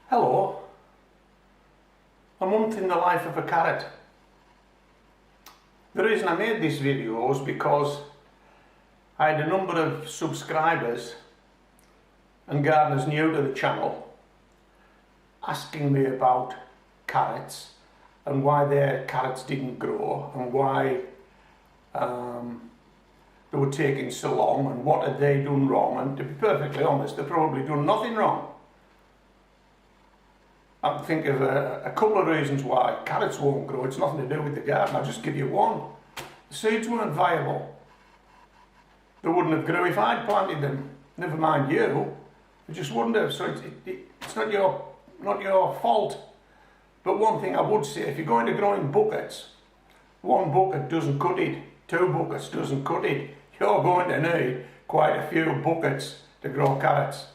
Hello, a month in the life of a carrot. The reason I made this video is because I had a number of subscribers and gardeners new to the channel asking me about carrots and why their carrots didn't grow and why they were taking so long and what had they done wrong. And to be perfectly honest, they've probably done nothing wrong. I can think of a couple of reasons why carrots won't grow. It's nothing to do with the garden. I'll just give you one. The seeds weren't viable. They wouldn't have grew if I'd planted them. Never mind you. They just wouldn't have. So it's not your fault. But one thing I would say, if you're going to grow in buckets, one bucket doesn't cut it. 2 buckets doesn't cut it. You're going to need quite a few buckets to grow carrots.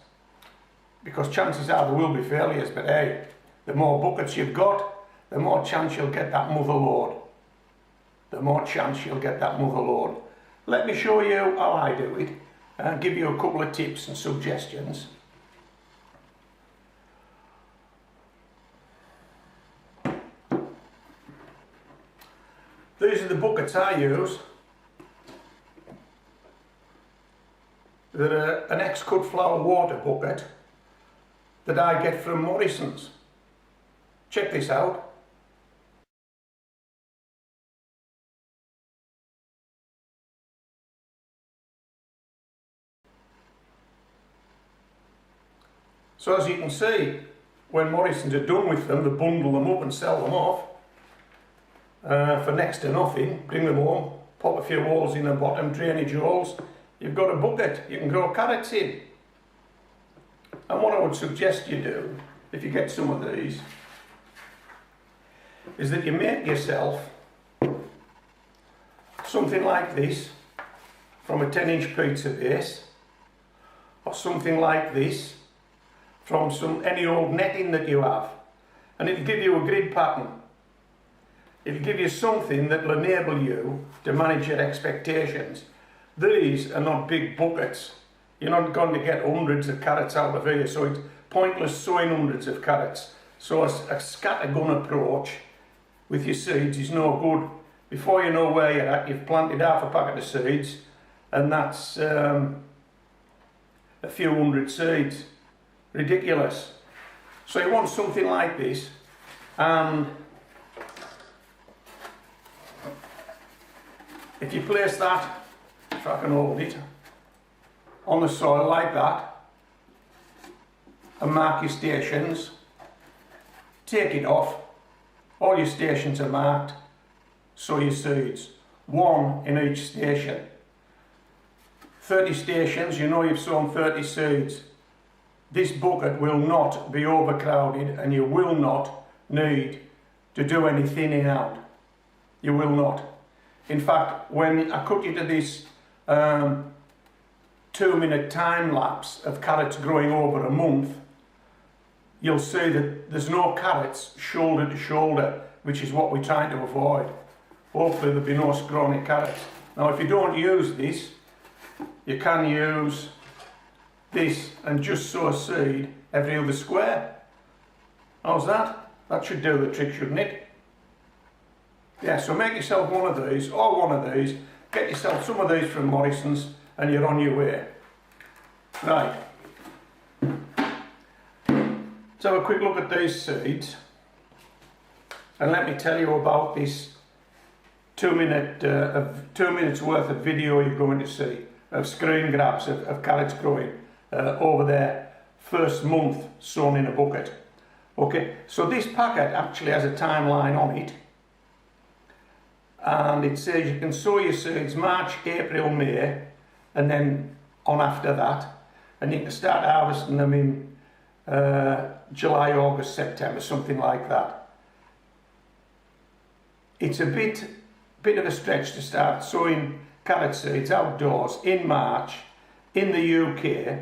Because chances are there will be failures, but hey, the more buckets you've got, the more chance you'll get that mother load. The more chance you'll get that mother load. Let me show you how I do it and give you a couple of tips and suggestions. These are the buckets I use. They're an ex-cut flower water bucket that I get from Morrison's. Check this out. So as you can see, when Morrison's are done with them, they bundle them up and sell them off for next to nothing. Bring them home, pop a few holes in the bottom, drainage holes. You've got a bucket you can grow carrots in. And what I would suggest you do, if you get some of these, is that you make yourself something like this from a 10-inch pizza base, or something like this from any old netting that you have, and it'll give you a grid pattern. It'll give you something that will enable you to manage your expectations. These are not big buckets. You're not going to get hundreds of carrots out of here, so it's pointless sowing hundreds of carrots. So a scattergun approach with your seeds is no good. Before you know where you're at, you've planted half a packet of seeds, and that's a few hundred seeds. Ridiculous. So you want something like this, and if you place that, if I can hold it, on the soil like that, and mark your stations, take it off, all your stations are marked, sow your seeds, 1 in each station. 30 stations, you know you've sown 30 seeds. This bucket will not be overcrowded and you will not need to do any thinning out. You will not. In fact, when I cut you to this 2-minute time lapse of carrots growing over a month, you'll see that there's no carrots shoulder to shoulder, which is what we're trying to avoid. Hopefully there'll be no scrawny carrots. Now if you don't use this, you can use this and just sow a seed every other square. How's that? That should do the trick, shouldn't it? Yeah, so make yourself one of these, or one of these, get yourself some of these from Morrison's, and you're on your way. Right. Let's have a quick look at these seeds, and let me tell you about this 2 minutes worth of video you're going to see of screen grabs of carrots growing over their first month sown in a bucket. Okay, so this packet actually has a timeline on it, and it says you can sow your seeds March, April, May, and then on after that, and you can start harvesting them in July, August, September, something like that. It's a bit of a stretch to start sowing carrot seeds outdoors in March in the UK,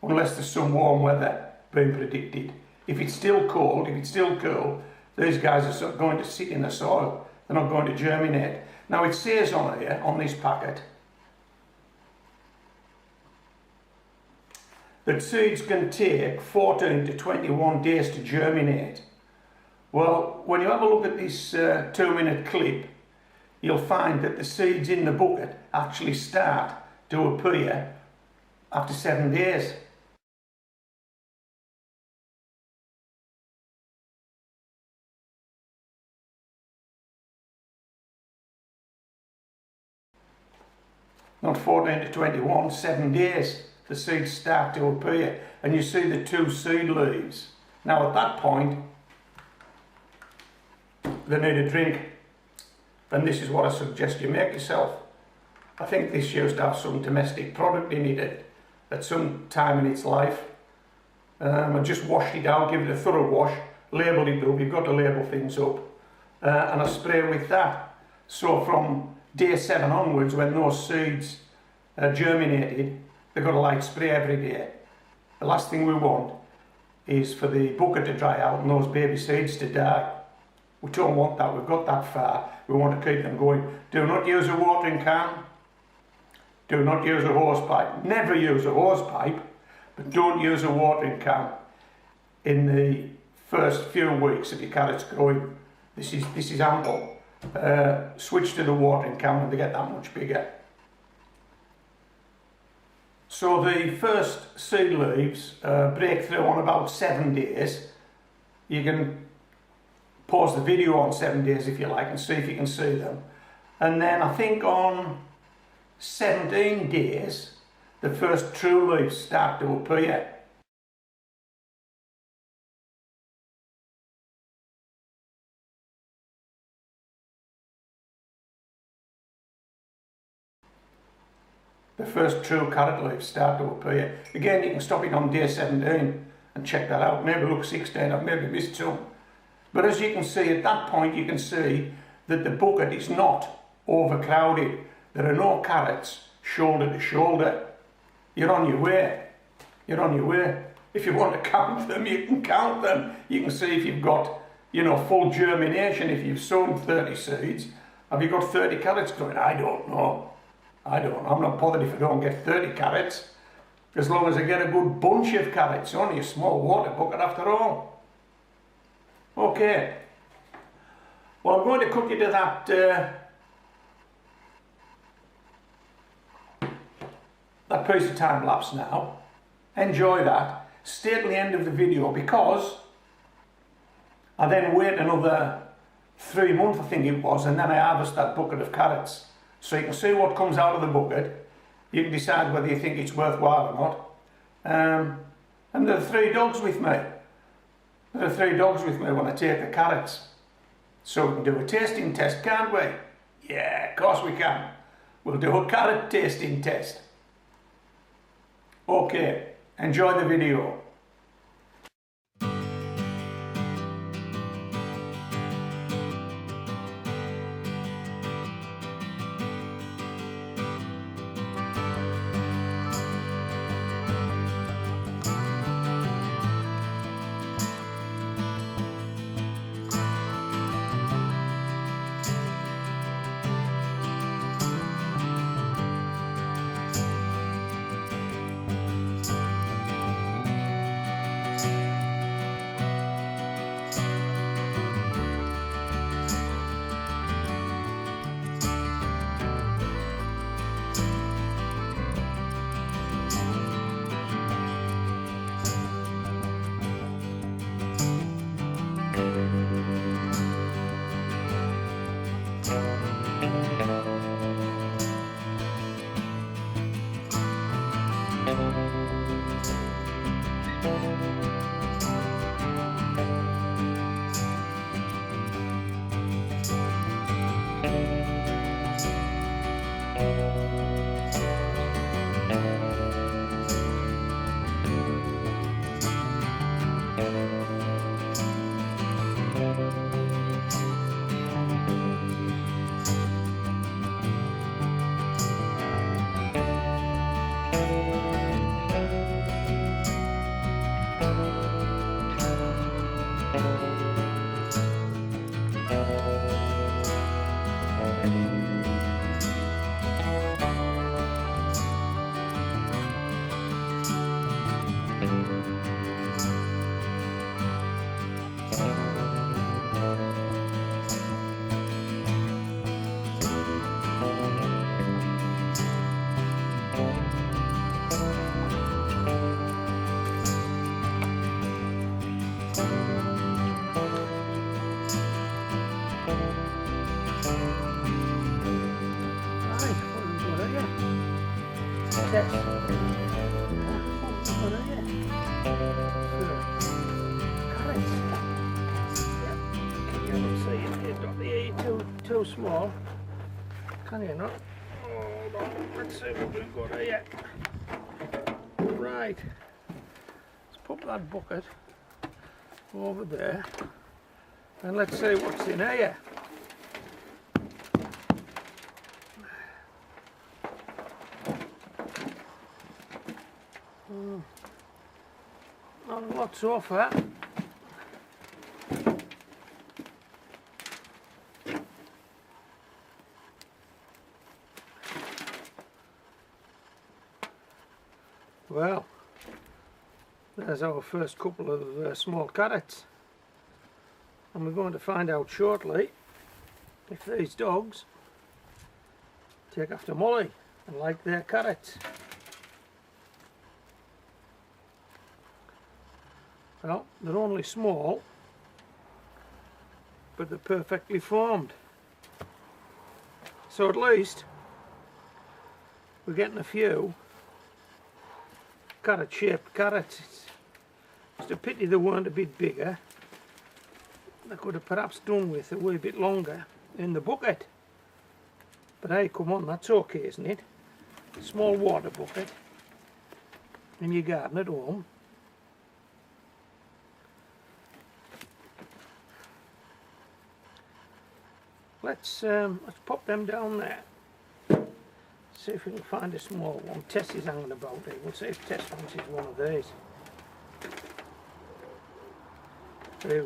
unless there's some warm weather being predicted. If it's still cold, if it's still cool, these guys are going to sit in the soil. They're not going to germinate. Now it says on here, on this packet, that seeds can take 14 to 21 days to germinate. Well, when you have a look at this 2-minute clip, you'll find that the seeds in the bucket actually start to appear after 7 days. Not 14 to 21, 7 days, the seeds start to appear, and you see the 2 seed leaves. Now at that point, they need a drink, and this is what I suggest you make yourself. I think this used to have some domestic product in it at some time in its life. I just washed it out, give it a thorough wash, labelled it up, you've got to label things up, and I spray with that. So from day 7 onwards, when those seeds are germinated, they've got a light spray every day. The last thing we want is for the bucket to dry out and those baby seeds to die. We don't want that, we've got that far, we want to keep them going. Do not use a watering can, do not use a hose pipe. Never use a hose pipe, but don't use a watering can in the first few weeks of your carrots growing. This is ample. Switch to the watering can when they get that much bigger. So the first seed leaves break through on about 7 days. You can pause the video on 7 days if you like and see if you can see them. And then I think on 17 days the first true leaves start to appear. The first true carrot leaves start to appear. Again, you can stop it on day 17 and check that out. Maybe look 16, I've maybe missed some. But as you can see, at that point you can see that the bucket is not overcrowded. There are no carrots shoulder to shoulder. You're on your way. You're on your way. If you want to count them, you can count them. You can see if you've got, you know, full germination. If you've sown 30 seeds, have you got 30 carrots growing? I don't know. I'm not bothered if I don't get 30 carrots, as long as I get a good bunch of carrots. Only a small water bucket after all. Okay. Well, I'm going to cut you to that piece of time lapse now. Enjoy that. Stay to the end of the video, because I then wait another 3 months, I think it was, and then I harvest that bucket of carrots. So you can see what comes out of the bucket. You can decide whether you think it's worthwhile or not. And there are 3 dogs with me. There are 3 dogs with me when I take the carrots. So we can do a tasting test, can't we? Yeah, of course we can. We'll do a carrot tasting test. Okay, enjoy the video. Tess. Carrots. Yeah. You don't see it here, Dotty. Too small. Can you not? Hold on. Let's see what we've got here. Right. Let's put that bucket over there. And let's see what's in here. Not a lot so far. Well, there's our first couple of small carrots, and we're going to find out shortly if these dogs take after Molly and like their carrots. Well, they're only small, but they're perfectly formed. So at least we're getting a few carrot-shaped carrots. It's a pity they weren't a bit bigger. They could have perhaps done with a wee bit longer in the bucket. But hey, come on, that's okay, isn't it? A small water bucket in your garden at home. Let's pop them down there. See if we can find a small one. Tess is hanging about here. We'll see if Tess fancies one of these.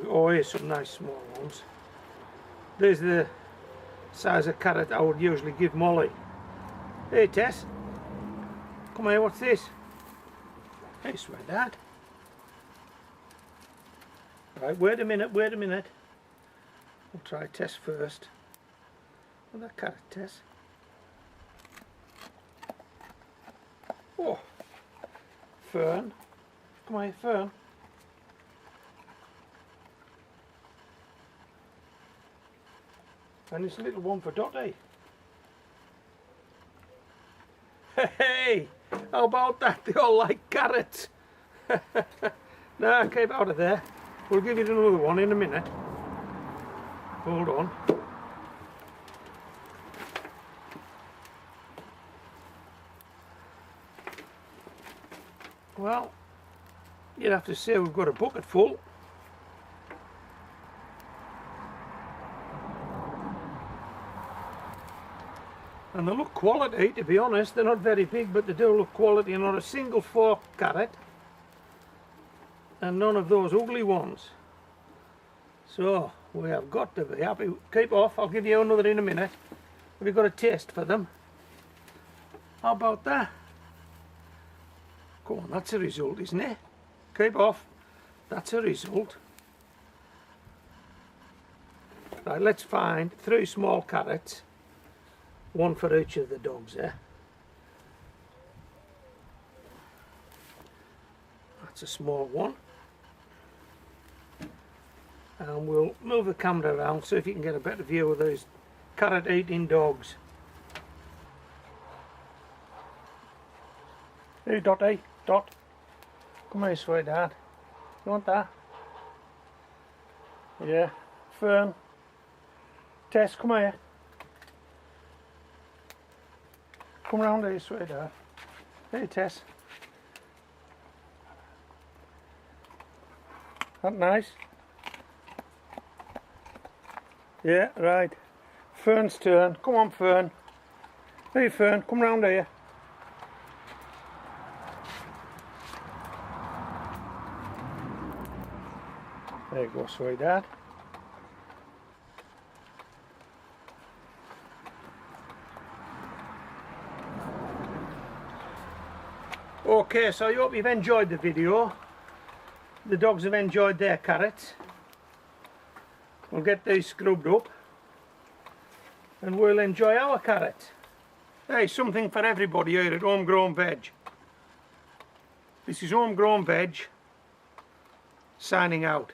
Oh, here's some nice small ones. These are the size of carrot I would usually give Molly. Hey Tess, come here, what's this? Hey, swear that. Right, wait a minute. We'll try Tess first. Well, that carrot, Tess. Oh, Fern. Come here, Fern. And this little one for Dotty. Hey, how about that? They all like carrots. Nah, keep out of there. We'll give you another one in a minute. Hold on. Well, you'd have to say we've got a bucket full. And they look quality, to be honest. They're not very big, but they do look quality. Not a single fork carrot, and none of those ugly ones. So we have got to be happy. Keep off, I'll give you another in a minute. Have you got a taste for them? How about that? Come on, that's a result, isn't it? Keep off. That's a result. Right, let's find 3 small carrots. One for each of the dogs there. That's a small one. And we'll move the camera around so if you can get a better view of those carrot eating dogs. Hey Dotty, Dot. Come here, sweetheart. You want that? Yeah. Fern. Tess, come here. Come round here, sweetheart. Hey Tess. That nice? Yeah, right. Fern's turn. Come on, Fern. Hey Fern, come round here. There you go, sweetheart. Okay, so I hope you've enjoyed the video. The dogs have enjoyed their carrots. We'll get these scrubbed up and we'll enjoy our carrots. Hey, something for everybody here at Homegrown Veg. This is Homegrown Veg signing out.